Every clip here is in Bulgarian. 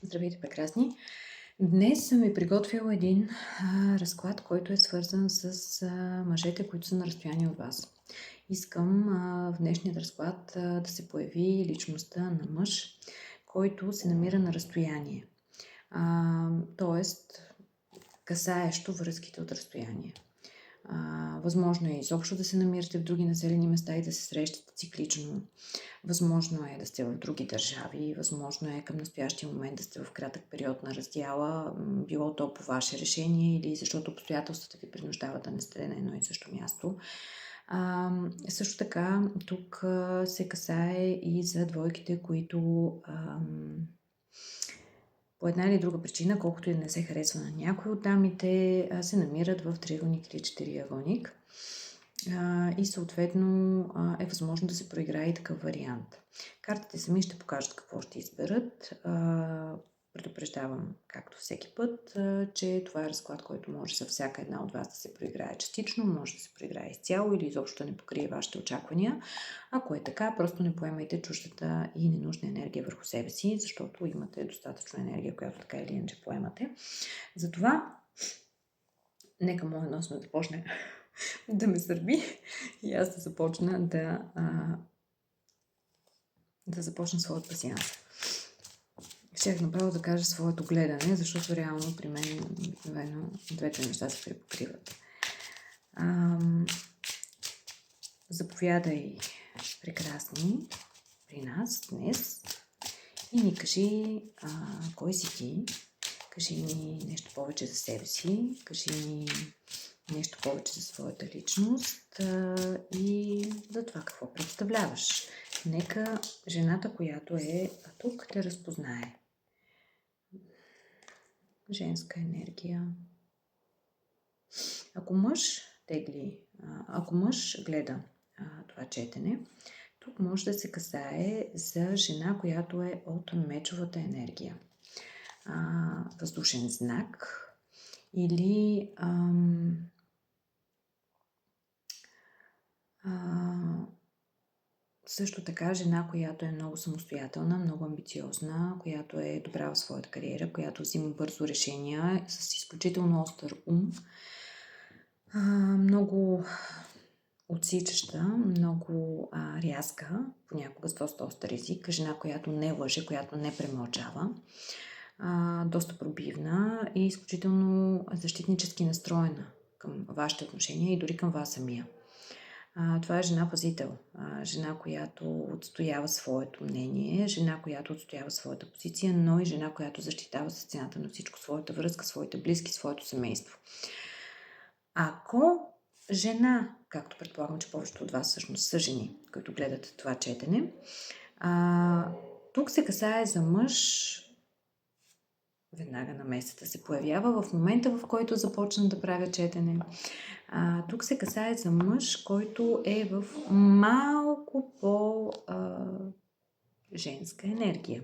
Здравейте, прекрасни! Днес съм ви приготвила един разклад, който е свързан с мъжете, които са на разстояние от вас. Искам в днешния разклад да се появи личността на мъж, който се намира на разстояние. Тоест, касаещо връзките от разстояние. Възможно е изобщо да се намирате в други населени места и да се срещате циклично. Възможно е да сте в други държави, възможно е към настоящия момент да сте в кратък период на раздяла, било то по ваше решение или защото обстоятелствата ви принуждават да не сте на едно и също място. Също така, тук се касае и за двойките, които по една или друга причина, колкото и да не се харесва на някои от дамите, се намират в триъгълник или четириъгълник. И съответно е възможно да се проиграе и такъв вариант. Картите сами ще покажат какво ще изберат. Предупреждавам, както всеки път, че това е разклад, който може за всяка една от вас да се проиграе частично, може да се проиграе изцяло или изобщо да не покрие вашите очаквания. Ако е така, просто не поемайте чуждата и ненужна енергия върху себе си, защото имате достатъчно енергия, която така или иначе поемате. Затова, нека моят нос ме започне да ме сърби и аз да започна да започна своят пасианс. Щях направо да кажа своето гледане, защото реално при мен обикновено двете неща се препокриват. Заповядай, прекрасни, при нас днес и ни кажи кой си ти, кажи ни нещо повече за себе си, кажи ни нещо повече за своята личност и за това какво представляваш. Нека жената, която е тук, те разпознае. Женска енергия. Ако мъж гледа това четене, тук може да се касае за жена, която е от мечовата енергия. Въздушен знак или също така жена, която е много самостоятелна, много амбициозна, която е добра в своята кариера, която взима бързо решения с изключително остър ум, много отсичаща, много рязка, понякога с доста остър език, жена, която не лъже, която не премълчава, доста пробивна и изключително защитнически настроена към вашите отношения и дори към вас самия. Това е жена пазител, жена, която отстоява своето мнение, жена, която отстоява своята позиция, но и жена, която защитава с цената на всичко своята връзка, своите близки, своето семейство. Ако жена, както предполагам, че повечето от вас всъщност са жени, които гледат това четене, тук се касае за мъж, веднага намесата се появява в момента, в който започна да правя четене. Тук се касае за мъж, който е в малко по-женска енергия.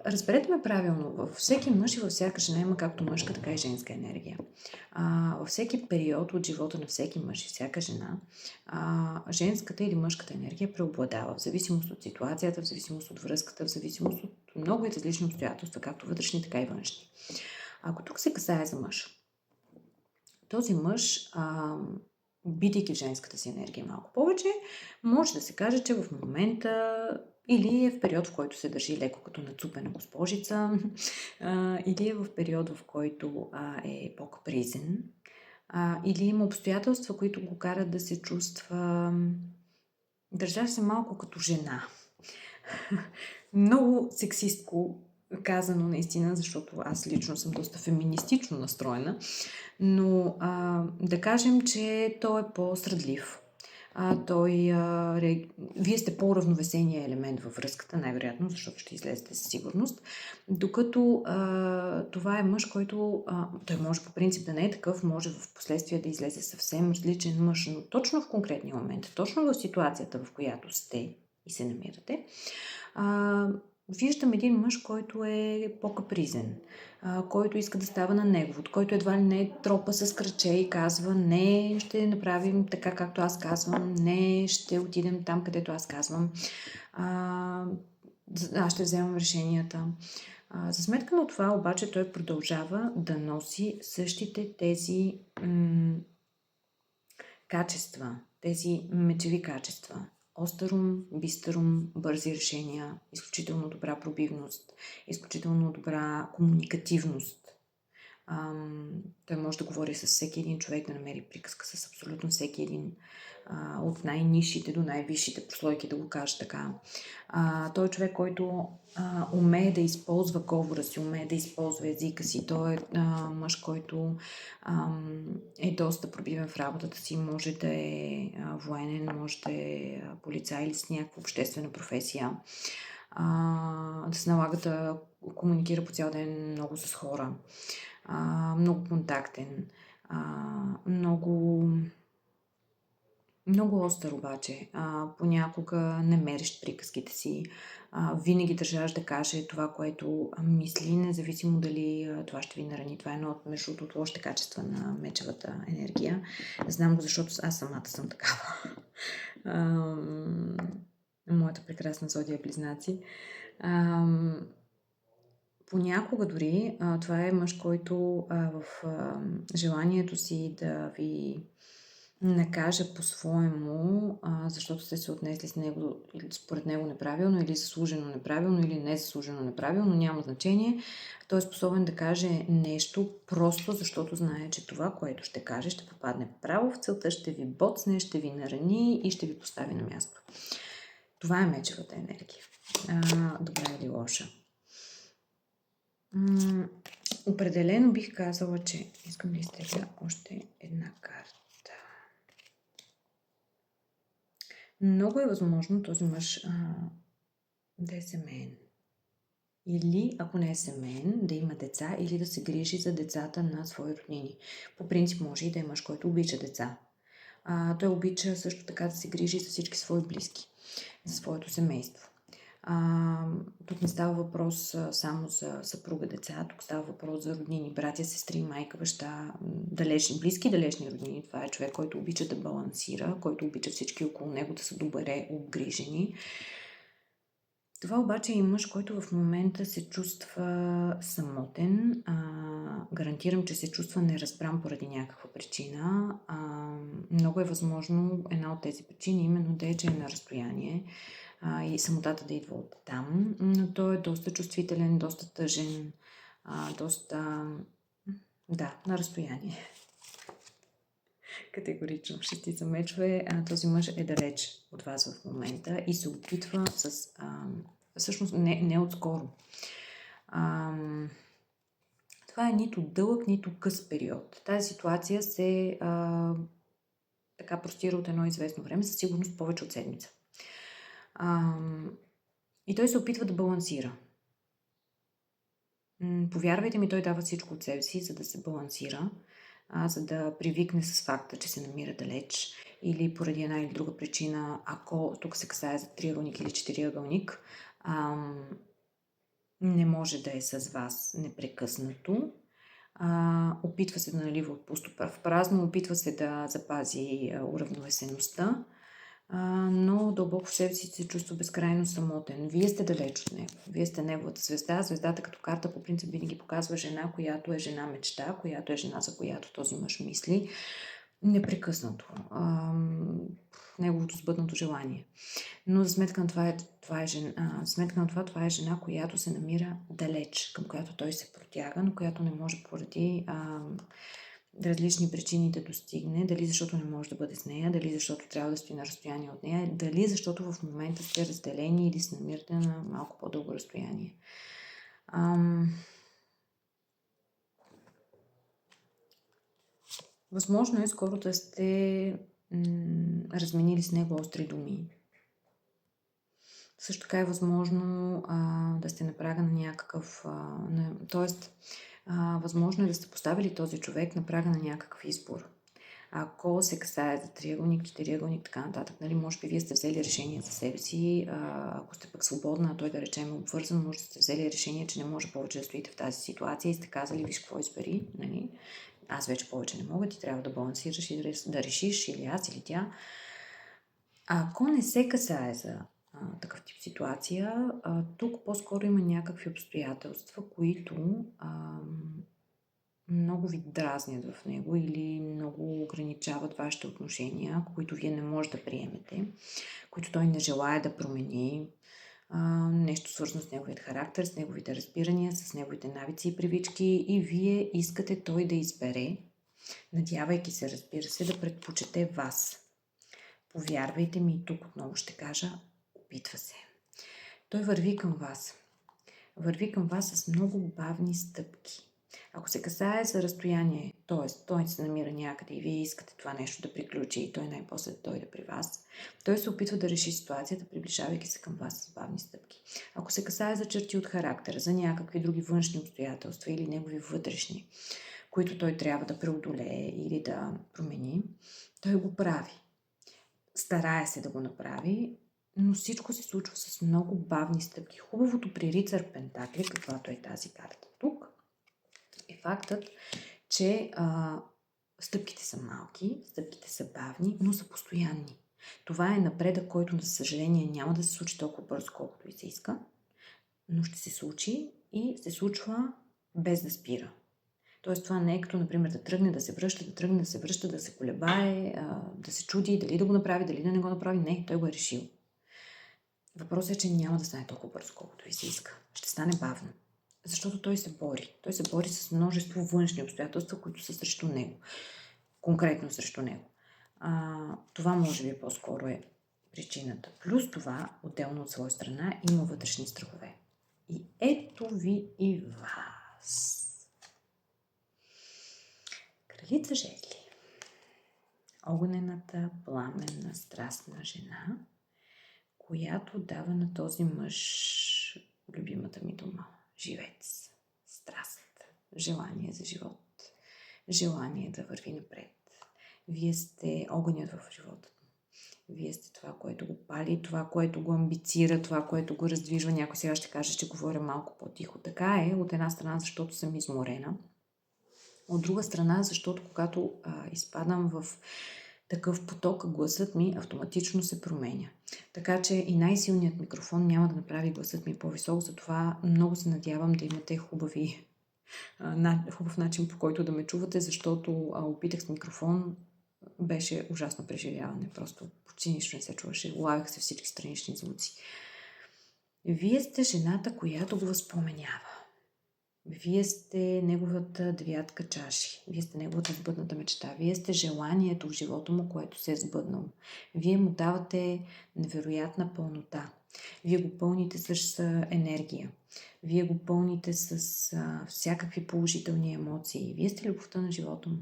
Разберете ме правилно, във всеки мъж и във всяка жена има както мъжка, така и женска енергия. Във всеки период от живота на всеки мъж и всяка жена, женската или мъжката енергия преобладава в зависимост от ситуацията, в зависимост от връзката, в зависимост от много и различни обстоятелства, както вътрешни, така и външни. Ако тук се касае за мъж, този мъж, бидейки в женската си енергия малко повече, може да се каже, че в момента или е в период, в който се държи леко като нацупена госпожица, или е в период, в който е по-капризен, или има обстоятелства, които го карат да се чувства държа се малко като жена. Много сексистко казано наистина, защото аз лично съм доста феминистично настроена, но да кажем, че той е по-срадлив. Вие сте по-уравновесения елемент във връзката, най-вероятно, защото ще излезете със сигурност, докато това е мъж, който той може по принцип да не е такъв, може в последствие да излезе съвсем различен мъж, но точно в конкретния момент, точно в ситуацията, в която сте и се намирате, виждам един мъж, който е по-капризен, който иска да става на неговото, който едва ли не тропа с кръче и казва: не, ще направим така, както аз казвам, не, ще отидем там, където аз казвам, аз ще вземам решенията. За сметка на това обаче той продължава да носи същите тези качества, тези мечеви качества. Остър ум, бистър ум, бързи решения, изключително добра пробивност, изключително добра комуникативност. Той може да говори с всеки един човек, да намери приказка с абсолютно всеки един, от най-низшите до най-висшите прослойки, да го кажа така. Той е човек, който умее да използва говора си, умее да използва езика си. Той е мъж, който е доста пробивен в работата си, може да е военен, може да е полицай или с някаква обществена професия. Да се налага да комуникира по цял ден много с хора. Много контактен, много остър обаче, понякога не мерещ приказките си, винаги държаш да каже това, което мисли, независимо дали това ще ви нарани. Това е едно от между от лошите качества на мечевата енергия. Знам го, защото аз самата съм такава. Моята прекрасна зодия Близнаци. Понякога дори това е мъж, който в желанието си да ви накаже по-своему, защото сте се отнесли с него, или според него неправилно, или заслужено неправилно, или незаслужено неправилно, няма значение. Той е способен да каже нещо просто защото знае, че това, което ще каже, ще попадне право в целта, ще ви боцне, ще ви нарани и ще ви постави на място. Това е мечевата енергия. Добра или лоша? Определено бих казала, че искам да изтегля още една карта. Много е възможно този мъж да е семейен. Или, ако не е семейен, да има деца или да се грижи за децата на свои роднини. По принцип може и да е мъж, който обича деца. Той обича също така да се грижи за всички свои близки, за своето семейство. Тук не става въпрос само за съпруга, деца, тук става въпрос за роднини, братя, сестри, майка, баща, далечни, близки, далечни роднини. Това е човек, който обича да балансира, който обича всички около него да са добре обгрижени. Това обаче е мъж, който в момента се чувства самотен. Гарантирам, че се чувства неразбран поради някаква причина. Много е възможно една от тези причини именно да е, че е на разстояние и самотата да идва от там. Но той е доста чувствителен, доста тъжен, на разстояние. Категорично. Шестица мечове. Този мъж е далеч от вас в момента и се опитва всъщност не отскоро. Това е нито дълъг, нито къс период. Тази ситуация се така простира от едно известно време, със сигурност повече от седмица. И той се опитва да балансира. Повярвайте ми, той дава всичко от себе си, за да се балансира, за да привикне с факта, че се намира далеч или поради една или друга причина, ако тук се касае за триъгълник или четириъгълник, не може да е с вас непрекъснато. Опитва се да налива от пусто в празно, опитва се да запази уравновесеността, но дълбоко в себе си се чувства безкрайно самотен. Вие сте далеч от него. Вие сте неговата звезда. Звездата като карта по принцип винаги показва жена, която е жена мечта, която е жена, за която този мъж мисли непрекъснато. Неговото сбъднато желание. Но за сметка на това е жена, която се намира далеч, към която той се протяга, но която не може поради различни причини да достигне, дали защото не може да бъде с нея, дали защото трябва да стои на разстояние от нея, дали защото в момента сте разделени или се намирате на малко по-дълго разстояние. Възможно е скоро да сте разменили с него остри думи. Също така е възможно да сте на прага на някакъв... възможно е да сте поставили този човек на прага на някакъв избор. Ако се касае за триъгълник, четириъгълник, така нататък, нали, може би вие сте взели решение за себе си, ако сте пък свободна, а той да речем обвързан, може да сте взели решение, че не може повече да стоите в тази ситуация и сте казали, виж какво избери, нали? Аз вече повече не мога, ти трябва да балансираш и да решиш, или аз, или тя. Ако не се касае за такъв тип ситуация. Тук по-скоро има някакви обстоятелства, които много ви дразнят в него или много ограничават вашите отношения, които вие не можете да приемете, които той не желая да промени. Нещо свързано с неговият характер, с неговите разбирания, с неговите навици и привички и вие искате той да избере, надявайки се, разбира се, да предпочете вас. Повярвайте ми, и тук отново ще кажа, опитва се. Той върви към вас. Върви към вас с много бавни стъпки. Ако се касае за разстояние, т.е. той се намира някъде и вие искате това нещо да приключи и той най-после да дойде при вас, той се опитва да реши ситуацията, приближавайки се към вас с бавни стъпки. Ако се касае за черти от характера, за някакви други външни обстоятелства или негови вътрешни, които той трябва да преодолее или да промени, той го прави. Старае се да го направи, но всичко се случва с много бавни стъпки. Хубавото при Рицар Пентакли, каквато е тази карта тук, е фактът, че стъпките са малки, стъпките са бавни, но са постоянни. Това е напредък, който, за съжаление, няма да се случи толкова бързо, колкото и се иска, но ще се случи и се случва без да спира. Тоест това не е като, например, да тръгне, да се връща, да тръгне, да се връща, да се колебае, да се чуди дали да го направи, дали да не го направи. Не, той го е решил. Въпросът е, че няма да стане толкова бързо, колкото и се иска. Ще стане бавно. Защото той се бори. Той се бори с множество външни обстоятелства, които са срещу него. Конкретно срещу него. Това може би по-скоро е причината. Плюс това, отделно от своя страна, има вътрешни страхове. И ето ви и вас. Кралица жезли. Огнената, пламенна, страстна жена, която дава на този мъж любимата ми дума. Живец, страст, желание за живот, желание да върви напред. Вие сте огънят в живота. Вие сте това, което го пали, това, което го амбицира, това, което го раздвижва. Някой сега ще каже, че говоря малко по-тихо. Така е, от една страна, защото съм изморена. От друга страна, защото когато изпадам в такъв поток, гласът ми автоматично се променя. Така че и най-силният микрофон няма да направи гласът ми по-висок, затова много се надявам да имате хубав начин, по който да ме чувате, защото опитах с микрофон, беше ужасно преживяване. Просто почти нищо не се чуваше. Улавях се всички странични звуци. Вие сте жената, която го възпоменява. Вие сте неговата девятка чаши. Вие сте неговата сбъдната мечта. Вие сте желанието в живота му, което се е сбъднало. Вие му давате невероятна пълнота. Вие го пълните с енергия. Вие го пълните с всякакви положителни емоции. Вие сте любовта на живота му.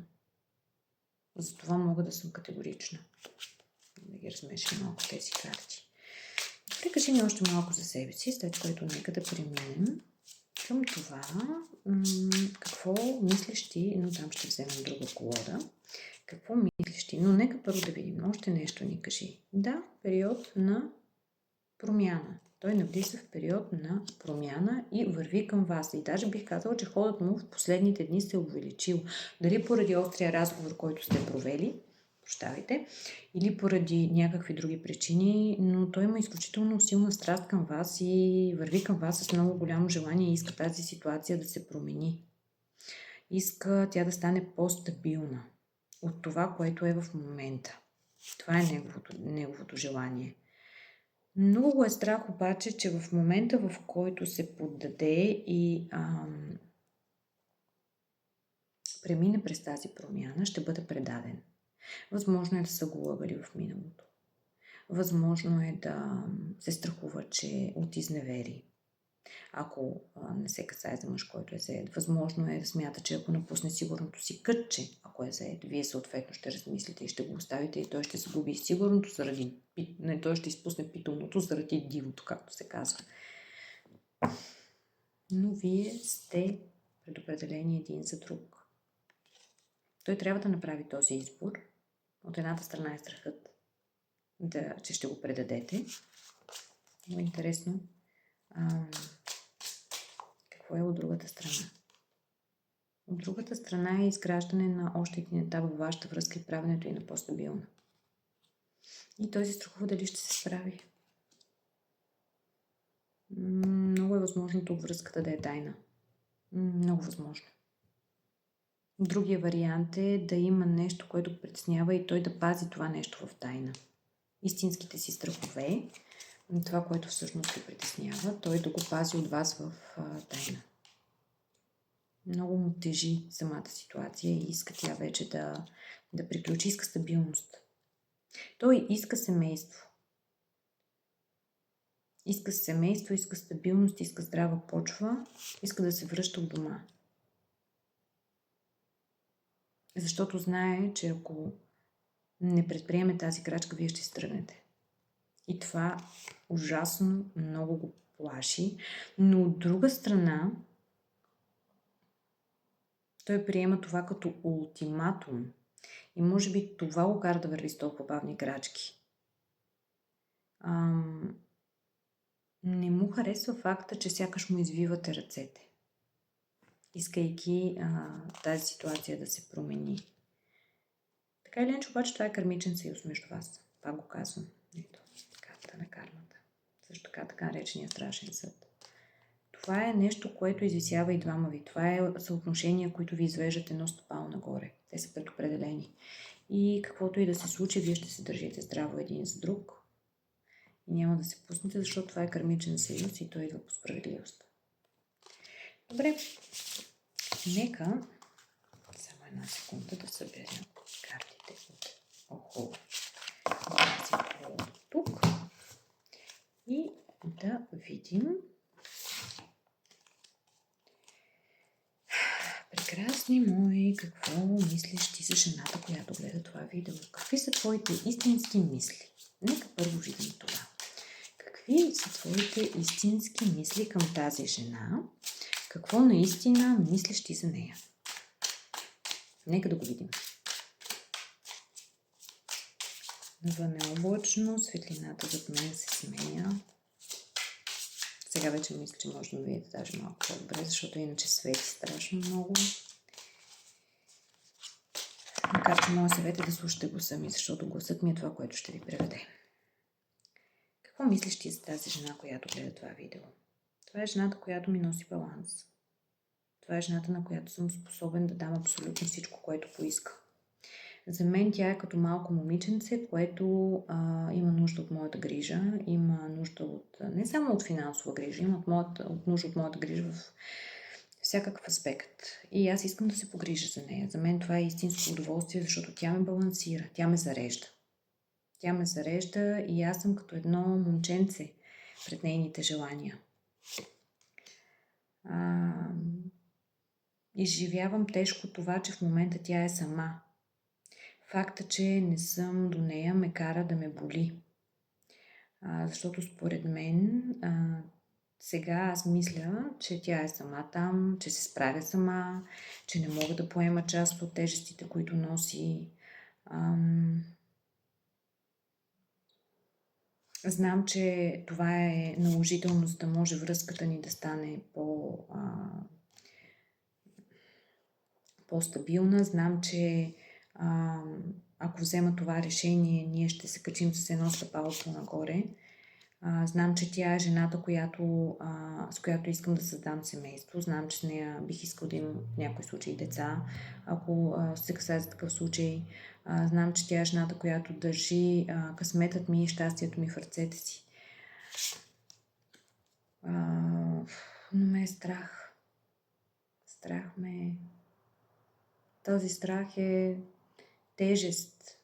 Затова мога да съм категорична. Да ги размешам малко тези карти. Добре, кажи ми още малко за себе си, след което нека да преминем към това, какво мислиш ти, но там ще вземем друга колода. Какво мислиш ти? Но нека първо да видим. Още нещо ни кажи. Да, период на промяна. Той навлиза в период на промяна и върви към вас. И даже бих казала, че ходът му в последните дни се е увеличил. Дали поради острия разговор, който сте провели, или поради някакви други причини, но той има изключително силна страст към вас и върви към вас с много голямо желание и иска тази ситуация да се промени. Иска тя да стане по-стабилна от това, което е в момента. Това е неговото желание. Много го е страх обаче, че в момента, в който се поддаде и премине през тази промяна, ще бъде предаден. Възможно е да са го лъгали в миналото. Възможно е да се страхува, че от изневери, ако не се касае за мъж, който е заед. Възможно е да смята, че ако напусне сигурното си кътче, ако е заед, вие съответно ще размислите и ще го оставите и той ще загуби сигурното той ще изпусне питомното заради дивото, както се казва. Но вие сте предопределени един за друг. Той трябва да направи този избор. От едната страна е страхът, че ще го предадете. Много интересно. Какво е от другата страна? От другата страна е изграждане на още един етап във вашата връзка и правенето и на по-стабилна. И той се страхува дали ще се справи. Много е възможно тук връзката да е тайна. Много възможно. Другия вариант е да има нещо, което го притеснява и той да пази това нещо в тайна. Истинските си страхове, това, което всъщност го притеснява, той да го пази от вас в тайна. Много му тежи самата ситуация и иска тя вече да приключи, иска стабилност. Той иска семейство. Иска семейство, иска стабилност, иска здрава почва, иска да се връща от дома. Защото знае, че ако не предприеме тази крачка, вие ще стръгнете. И това ужасно много го плаши. Но от друга страна, той приема това като ултиматум. И може би това го кара да върви с толкова бавни крачки. Не му харесва факта, че сякаш му извивате ръцете, искайки тази ситуация да се промени. Така или иначе, обаче, това е кармичен съюз между вас. Пак го казвам. Ето, карта на кармата. Също така наречения страшен съд. Това е нещо, което извисява и двама ви. Това е съотношения, които ви извеждат едно стъпало нагоре. Те са предопределени. И каквото и да се случи, вие ще се държите здраво един за друг. И няма да се пуснете, защото това е кармичен съюз и той идва по справедливост. Добре. Нека само една секунда да съберя картите от тук и да видим. Прекрасни мои, какво мислиш ти за жената, която гледа това видео? Какви са твоите истински мисли? Нека първо видим това. Какви са твоите истински мисли към тази жена? Какво наистина мислиш ти за нея? Нека да го видим. Навън е облачно, светлината зад мен се сменя. Сега вече мисля, че може да видите даже малко по-добре, защото иначе свети страшно много. Макар че моят съвет е да слушате гласа ми, защото гласът ми е това, което ще ви преведе. Какво мислиш ти за тази жена, която гледа това видео? Това е жената, която ми носи баланс. Това е жената, на която съм способен да дам абсолютно всичко, което поиска. За мен тя е като малко момиченце, което има нужда от моята грижа, има нужда от не само от финансова грижа, има нужда от моята грижа в всякакъв аспект. И аз искам да се погрижа за нея. За мен това е истинско удоволствие, защото тя ме балансира, тя ме зарежда. Тя ме зарежда и аз съм като едно момченце пред нейните желания. Изживявам тежко това, че в момента тя е сама. Факта, че не съм до нея, ме кара да ме боли. Защото според мен сега аз мисля, че тя е сама там, че се справя сама, че не мога да поема част от тежестите, които носи. Знам, че това е наложително, за да може връзката ни да стане по-стабилна. Знам, че ако взема това решение, ние ще се качим с едно стъпало по-нагоре. Знам, че тя е жената, с която искам да създам семейство. Знам, че с нея бих искал да имам в някои случаи деца, ако се касае за такъв случай. Знам, че тя е жената, която държи късметът ми и щастието ми в ръцете си. Но ме е страх. Страх ме е. Този страх е тежест.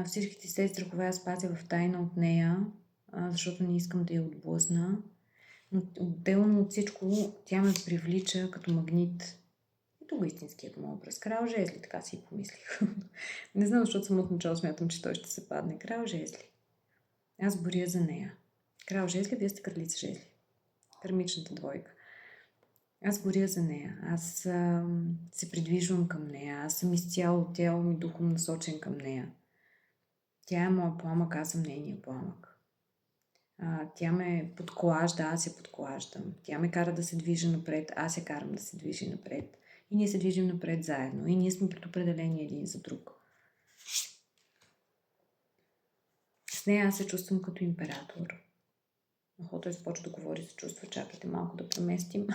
Всичките тези страхове аз пазя в тайна от нея, защото не искам да я отблъсна. Но отделно от всичко, тя ме привлича като магнит. Ето го истинският му образ. Крал жезли, така си и помислих. Не знам, защото съм от начало смятам, че той ще се падне. Крал жезли. Аз боря за нея. Крал жезли, вие сте кралица жезли. Кармичната двойка. Аз боря за нея. Аз се придвижвам към нея. Аз съм изцяло тялом и духом насочен към нея. Тя е моя пламък, аз съм нейния пламък. Тя ме подклажда, аз я подклаждам. Тя ме кара да се движа напред, аз я карам да се движи напред. И ние се движим напред заедно. И ние сме предопределени един за друг. С нея аз се чувствам като император. Той започва да говори за чувства. Чакайте малко да преместим.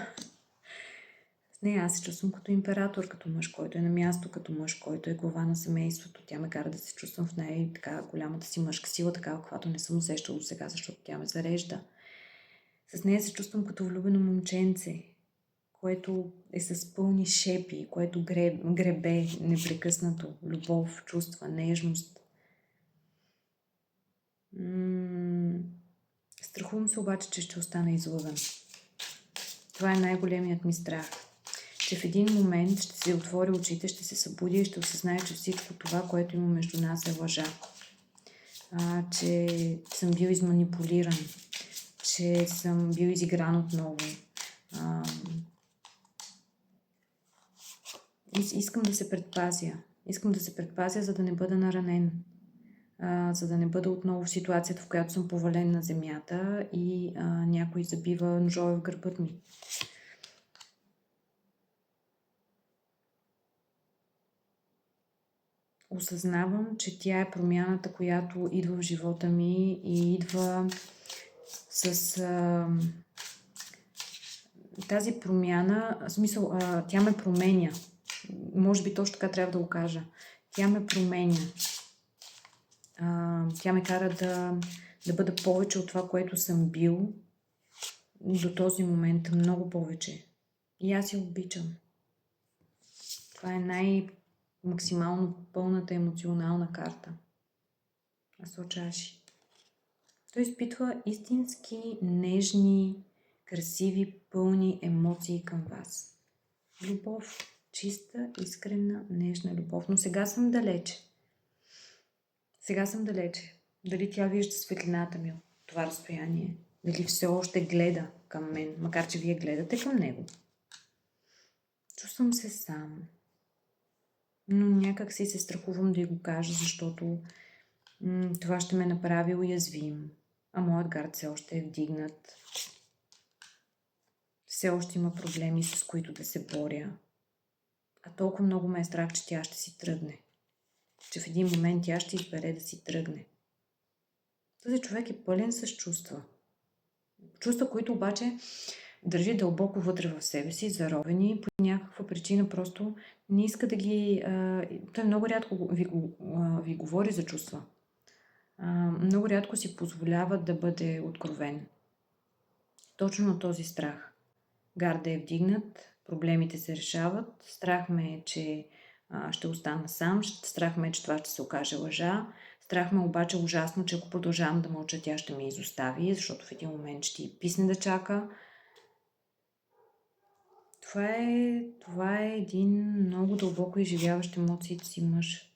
С нея аз се чувствам като император, като мъж, който е на място, като мъж, който е глава на семейството. Тя ме кара да се чувствам в така голямата си мъжка сила, такава, каквато не съм усещала до сега, защото тя ме зарежда. С нея се чувствам като влюбено момченце, което е с пълни шепи, което гребе непрекъснато. Любов, чувства, нежност. Страхувам се обаче, че ще остана излъган. Това е най-големият ми страх. Че в един момент ще се отвори очите, ще се събудя и ще осъзнае, че всичко това, което има между нас, е лъжа. Че съм бил изманипулиран. Че съм бил изигран отново. Искам да се предпазя. Искам да се предпазя, за да не бъда наранен. За да не бъда отново в ситуацията, в която съм повален на земята и някой забива ножове в гърбът ми. Осъзнавам, че тя е промяната, която идва в живота ми и идва с тази промяна, в смисъл, тя ме променя. Може би точно така трябва да го кажа. Тя ме променя. Тя ме кара да бъда повече от това, което съм бил до този момент. Много повече. И аз я обичам. Това е максимално пълната емоционална карта. Асочаши. Той изпитва истински нежни, красиви, пълни емоции към вас. Любов. Чиста, искрена, нежна любов. Но сега съм далече. Дали тя вижда светлината ми от това разстояние? Дали все още гледа към мен, макар че вие гледате към него? Чувствам се сам. Но някак си се страхувам да й го кажа, защото това ще ме направи уязвим. А моят гард все още е вдигнат. Все още има проблеми, с които да се боря. А толкова много ме е страх, че тя ще си тръгне. Че в един момент тя ще избере да си тръгне. Този човек е пълен с чувства. Чувства, които обаче държи дълбоко вътре в себе си, заровени, по някаква причина просто не иска да ги... Той много рядко ви говори за чувства. Много рядко си позволява да бъде откровен. Точно на този страх. Гарда е вдигнат, проблемите се решават, страх ме е, че ще остана сам, страх ме е, че това ще се окаже лъжа, страх ме е обаче ужасно, че ако продължавам да мълча, тя ще ме изостави, защото в един момент ще й писне да чака. Това е един много дълбоко изживяващ емоциите си мъж.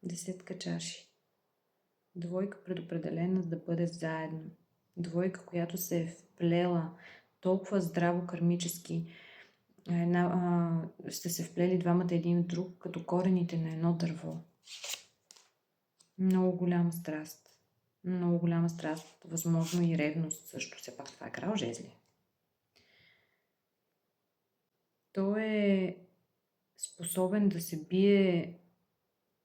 10 чаши. Двойка предопределена да бъде заедно. Двойка, която се е вплела толкова здраво кармически. Сте се вплели двамата един в друг, като корените на едно дърво. Много голяма страст. Много голяма страст. Възможно и ревност също. Все пак това е крал жезли. Той е способен да се бие,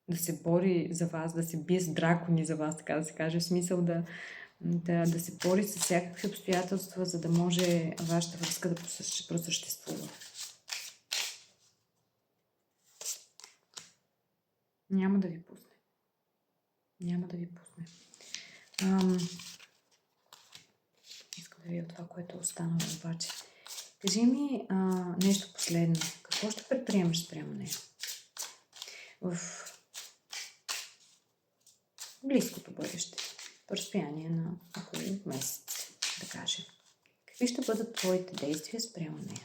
да се бори за вас, да се бие с дракони за вас, така да се каже. В смисъл да се бори с всякакви обстоятелства, за да може вашата връзка да просъществува. Няма да ви пусне. Искам да видя това, което е останало обаче. Кажи ми нещо последно. Какво ще предприемеш спрямо нея? В близкото бъдеще. В разстояние на около месец, да кажем. Какви ще бъдат твоите действия спрямо нея?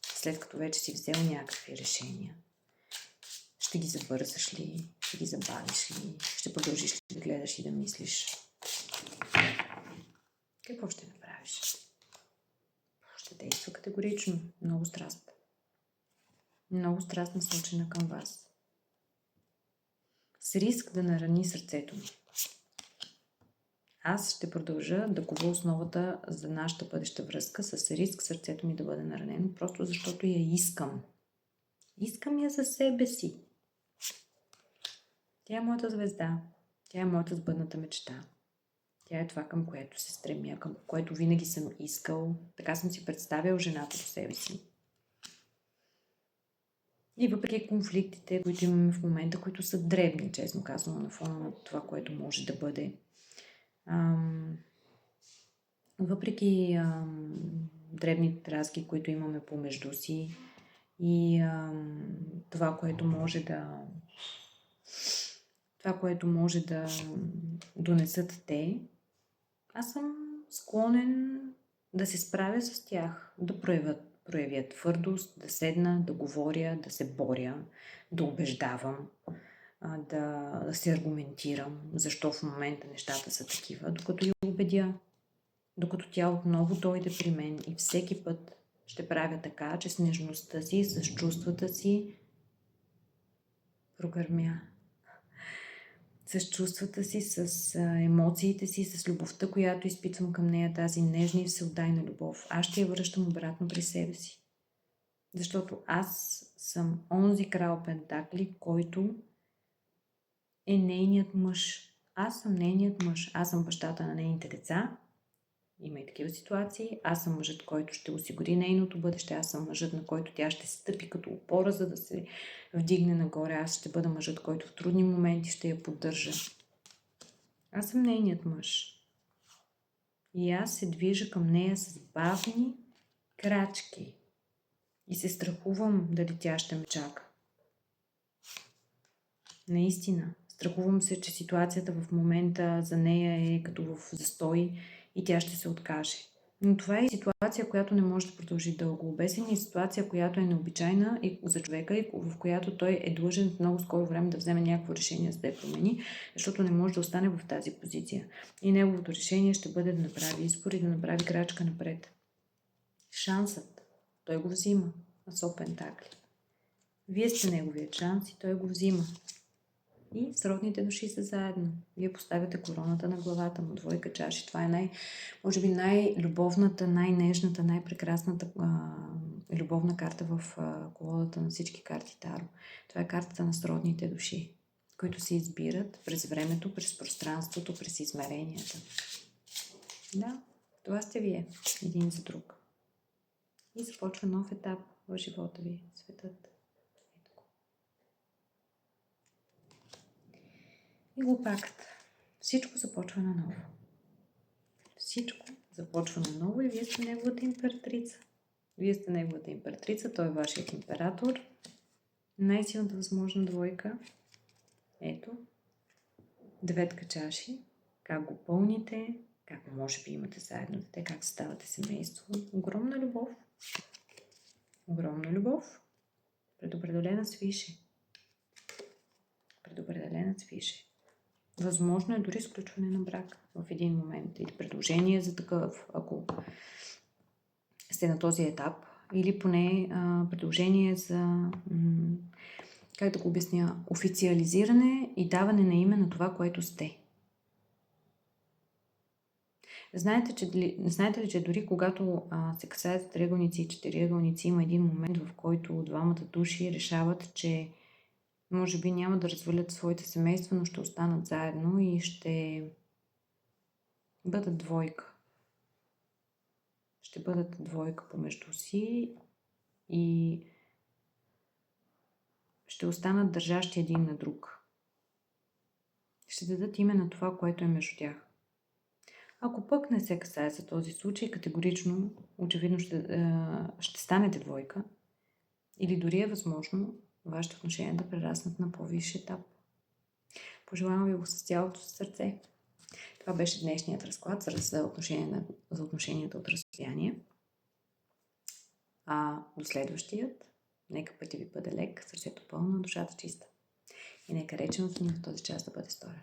След като вече си взел някакви решения. Ще ги забързаш ли? Ще ги забавиш ли? Ще продължиш ли да гледаш и да мислиш? Какво ще направиш? Ще действа категорично. Много страст. Много страст насочена към вас. С риск да нарани сърцето ми. Аз ще продължа да кова основата за нашата бъдеща връзка с риск сърцето ми да бъде наранено, просто защото я искам. Искам я за себе си. Тя е моята звезда. Тя е моята сбъдната мечта. Тя е това, към което се стремя, към което винаги съм искал. Така съм си представял жената до себе си. И въпреки конфликтите, които имаме в момента, които са дребни, честно казано, на фона на това, което може да бъде. Въпреки дребните разки, които имаме помежду си и това, което може да донесат те, аз съм склонен да се справя с тях, да проявя твърдост, да седна, да говоря, да се боря, да убеждавам, да се аргументирам, защо в момента нещата са такива, докато я убедя, докато тя отново дойде при мен и всеки път ще правя така, че с нежността си, с чувствата си прогърмя. С чувствата си, с емоциите си, с любовта, която изпитвам към нея, тази нежна и всеотдайна любов. Аз ще я връщам обратно при себе си. Защото аз съм онзи крал Пентакли, който е нейният мъж. Аз съм нейният мъж. Аз съм бащата на нейните деца. Има и такива ситуации. Аз съм мъжът, който ще осигури нейното бъдеще. Аз съм мъжът, на който тя ще стъпи като опора, за да се вдигне нагоре. Аз ще бъда мъжът, който в трудни моменти ще я поддържа. Аз съм нейният мъж. И аз се движа към нея с бавни крачки. И се страхувам дали тя ще ме чака. Наистина. Страхувам се, че ситуацията в момента за нея е като в застой и тя ще се откаже. Но това е ситуация, която не може да продължи дълго. Обесен е ситуация, която е необичайна и за човека, и в която той е длъжен в много скоро време да вземе някакво решение, за да я промени, защото не може да остане в тази позиция. И неговото решение ще бъде да направи избор и да направи крачка напред. Шансът. Той го взима. Асо Пентакли. Вие сте неговият шанс и той го взима. И сродните души са заедно. Вие поставяте короната на главата му. Двойка чаши. Това е може би най-любовната, най-нежната, най-прекрасната любовна карта в колодата на всички карти Таро. Това е картата на сродните души, които се избират през времето, през пространството, през измеренията. Да, това сте вие. Един за друг. И започва нов етап в живота ви. Светът. И глупакът. Всичко започва наново. Всичко започва наново и вие сте неговата императрица. Вие сте неговата императрица, той е вашият император. Най-силната възможна двойка. Ето. Деветка чаши. Как го пълните, как може би имате заедно дете, как ставате семейство. Огромна любов. Огромна любов. Предопределена свише. Предопределена свише. Възможно е дори сключване на брак в един момент или предложение за такъв, ако сте на този етап, или поне предложение за, как да го обясня, официализиране и даване на име на това, което сте. Знаете ли, че дори когато се касае за триъгълници и четириъгълници, има един момент, в който двамата души решават, че може би няма да развалят своите семейства, но ще останат заедно и ще бъдат двойка. Ще бъдат двойка помежду си и ще останат държащи един на друг. Ще дадат име на това, което е между тях. Ако пък не се касае за този случай, категорично, очевидно ще станете двойка или дори е възможно вашите отношения да прераснат на по-висш етап. Пожелавам ви го с цялото сърце. Това беше днешният разклад за отношенията от разстояние. До следващият, нека пътя ви бъде лек, сърцето пълно, душата чиста. И нека реченото ни в този час да бъде сторено.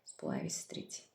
Сполай ви, сестрици!